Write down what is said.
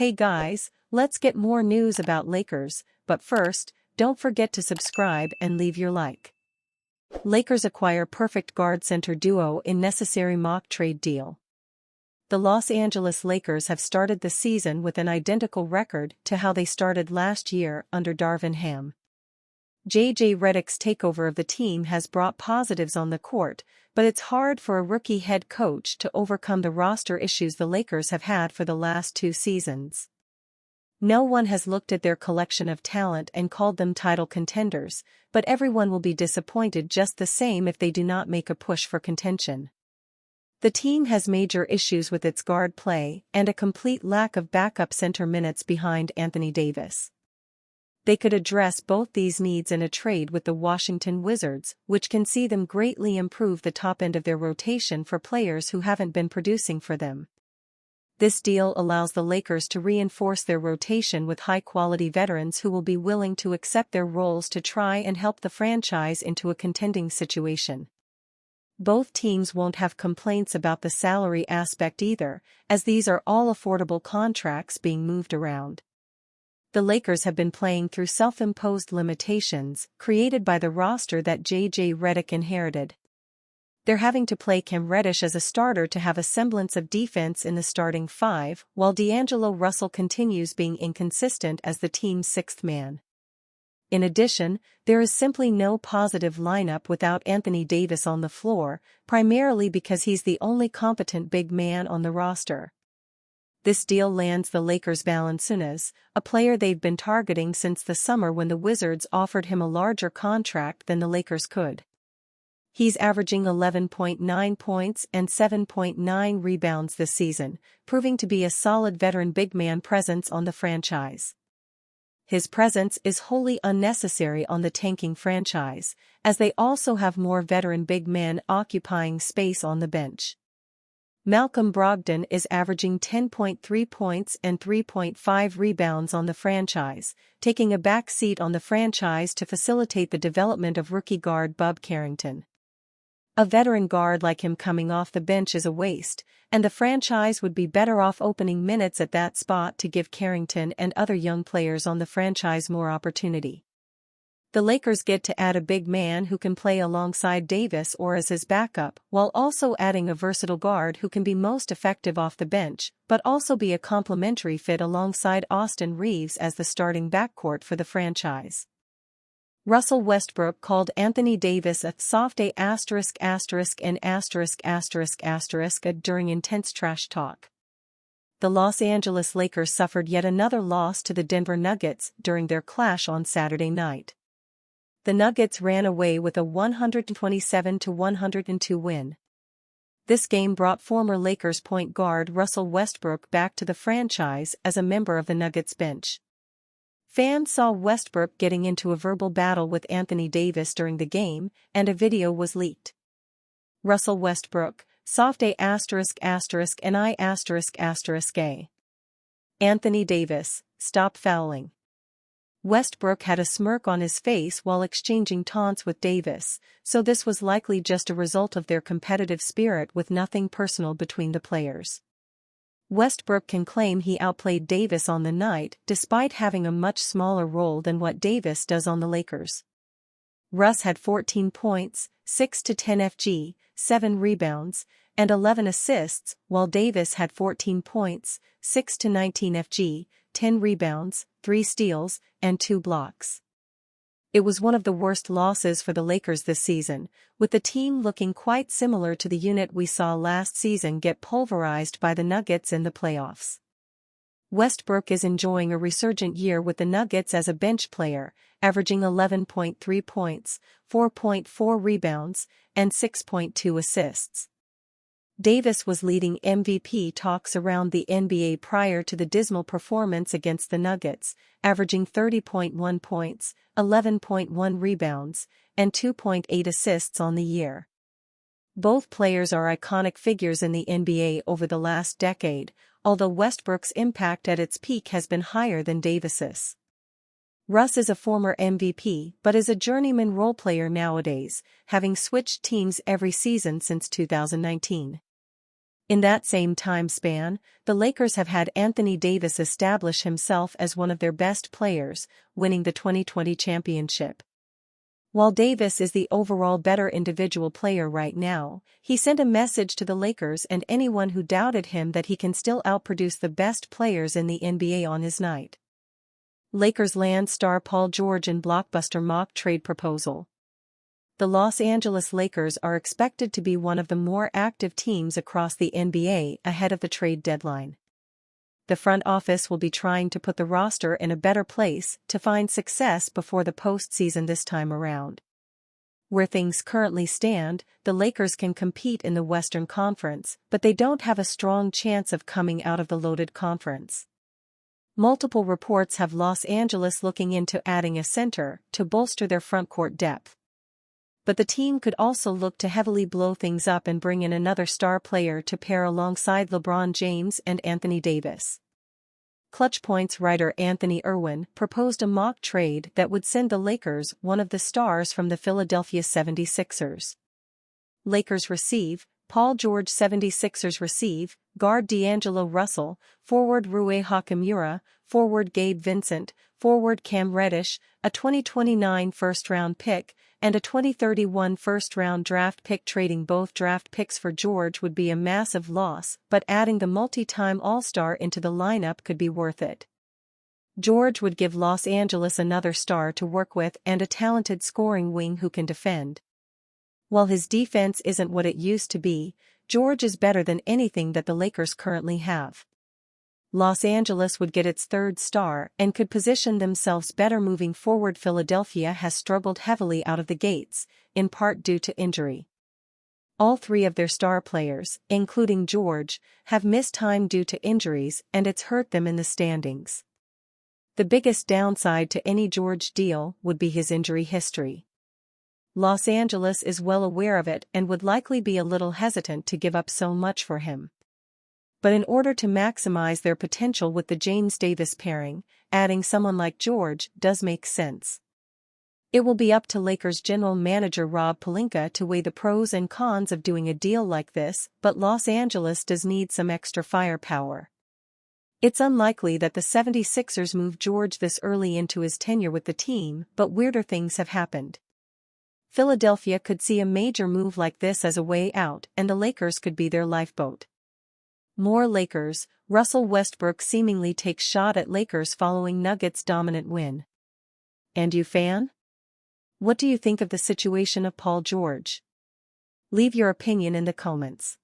Hey guys, let's get more news about Lakers, but first, don't forget to subscribe and leave your like. Lakers acquire perfect guard-center duo in necessary mock trade deal. The Los Angeles Lakers have started the season with an identical record to how they started last year under Darvin Ham. J.J. Redick's takeover of the team has brought positives on the court, but it's hard for a rookie head coach to overcome the roster issues the Lakers have had for the last 2 seasons. No one has looked at their collection of talent and called them title contenders, but everyone will be disappointed just the same if they do not make a push for contention. The team has major issues with its guard play and a complete lack of backup center minutes behind Anthony Davis. They could address both these needs in a trade with the Washington Wizards, which can see them greatly improve the top end of their rotation for players who haven't been producing for them. This deal allows the Lakers to reinforce their rotation with high-quality veterans who will be willing to accept their roles to try and help the franchise into a contending situation. Both teams won't have complaints about the salary aspect either, as these are all affordable contracts being moved around. The Lakers have been playing through self-imposed limitations created by the roster that J.J. Redick inherited. They're having to play Cam Reddish as a starter to have a semblance of defense in the starting 5, while D'Angelo Russell continues being inconsistent as the team's 6th man. In addition, there is simply no positive lineup without Anthony Davis on the floor, primarily because he's the only competent big man on the roster. This deal lands the Lakers Valanciunas, a player they've been targeting since the summer when the Wizards offered him a larger contract than the Lakers could. He's averaging 11.9 points and 7.9 rebounds this season, proving to be a solid veteran big man presence on the franchise. His presence is wholly unnecessary on the tanking franchise, as they also have more veteran big men occupying space on the bench. Malcolm Brogdon is averaging 10.3 points and 3.5 rebounds on the franchise, taking a back seat on the franchise to facilitate the development of rookie guard Bub Carrington. A veteran guard like him coming off the bench is a waste, and the franchise would be better off opening minutes at that spot to give Carrington and other young players on the franchise more opportunity. The Lakers get to add a big man who can play alongside Davis or as his backup, while also adding a versatile guard who can be most effective off the bench, but also be a complementary fit alongside Austin Reeves as the starting backcourt for the franchise. Russell Westbrook called Anthony Davis a soft A***** during intense trash talk. The Los Angeles Lakers suffered yet another loss to the Denver Nuggets during their clash on Saturday night. The Nuggets ran away with a 127-102 win. This game brought former Lakers point guard Russell Westbrook back to the franchise as a member of the Nuggets bench. Fans saw Westbrook getting into a verbal battle with Anthony Davis during the game, and a video was leaked. Russell Westbrook, soft A***** and I*****. Anthony Davis, stop fouling. Westbrook had a smirk on his face while exchanging taunts with Davis, so this was likely just a result of their competitive spirit with nothing personal between the players. Westbrook can claim he outplayed Davis on the night despite having a much smaller role than what Davis does on the Lakers. Russ had 14 points, 6 to 10 FG, 7 rebounds, and 11 assists, while Davis had 14 points, 6 to 19 FG, 10 rebounds, 3 steals, and 2 blocks. It was one of the worst losses for the Lakers this season, with the team looking quite similar to the unit we saw last season get pulverized by the Nuggets in the playoffs. Westbrook is enjoying a resurgent year with the Nuggets as a bench player, averaging 11.3 points, 4.4 rebounds, and 6.2 assists. Davis was leading MVP talks around the NBA prior to the dismal performance against the Nuggets, averaging 30.1 points, 11.1 rebounds, and 2.8 assists on the year. Both players are iconic figures in the NBA over the last decade, although Westbrook's impact at its peak has been higher than Davis's. Russ is a former MVP but is a journeyman role player nowadays, having switched teams every season since 2019. In that same time span, the Lakers have had Anthony Davis establish himself as one of their best players, winning the 2020 championship. While Davis is the overall better individual player right now, he sent a message to the Lakers and anyone who doubted him that he can still outproduce the best players in the NBA on his night. Lakers land star Paul George in blockbuster mock trade proposal. The Los Angeles Lakers are expected to be one of the more active teams across the NBA ahead of the trade deadline. The front office will be trying to put the roster in a better place to find success before the postseason this time around. Where things currently stand, the Lakers can compete in the Western Conference, but they don't have a strong chance of coming out of the loaded conference. Multiple reports have Los Angeles looking into adding a center to bolster their frontcourt depth. But the team could also look to heavily blow things up and bring in another star player to pair alongside LeBron James and Anthony Davis. Clutch Points writer Anthony Irwin proposed a mock trade that would send the Lakers one of the stars from the Philadelphia 76ers. Lakers receive, Paul George. 76ers receive, guard D'Angelo Russell, forward Rui Hachimura, forward Gabe Vincent, forward Cam Reddish, a 2029 first-round pick, and a 2031 first-round draft pick. Trading both draft picks for George would be a massive loss, but adding the multi-time All-Star into the lineup could be worth it. George would give Los Angeles another star to work with and a talented scoring wing who can defend. While his defense isn't what it used to be, George is better than anything that the Lakers currently have. Los Angeles would get its third star and could position themselves better moving forward. Philadelphia has struggled heavily out of the gates, in part due to injury. All three of their star players, including George, have missed time due to injuries, and it's hurt them in the standings. The biggest downside to any George deal would be his injury history. Los Angeles is well aware of it and would likely be a little hesitant to give up so much for him. But in order to maximize their potential with the James Davis pairing, adding someone like George does make sense. It will be up to Lakers general manager Rob Pelinka to weigh the pros and cons of doing a deal like this, but Los Angeles does need some extra firepower. It's unlikely that the 76ers move George this early into his tenure with the team, but weirder things have happened. Philadelphia could see a major move like this as a way out, and the Lakers could be their lifeboat. More Lakers, Russell Westbrook seemingly takes shot at Lakers following Nuggets' dominant win. And you fan? What do you think of the situation of Paul George? Leave your opinion in the comments.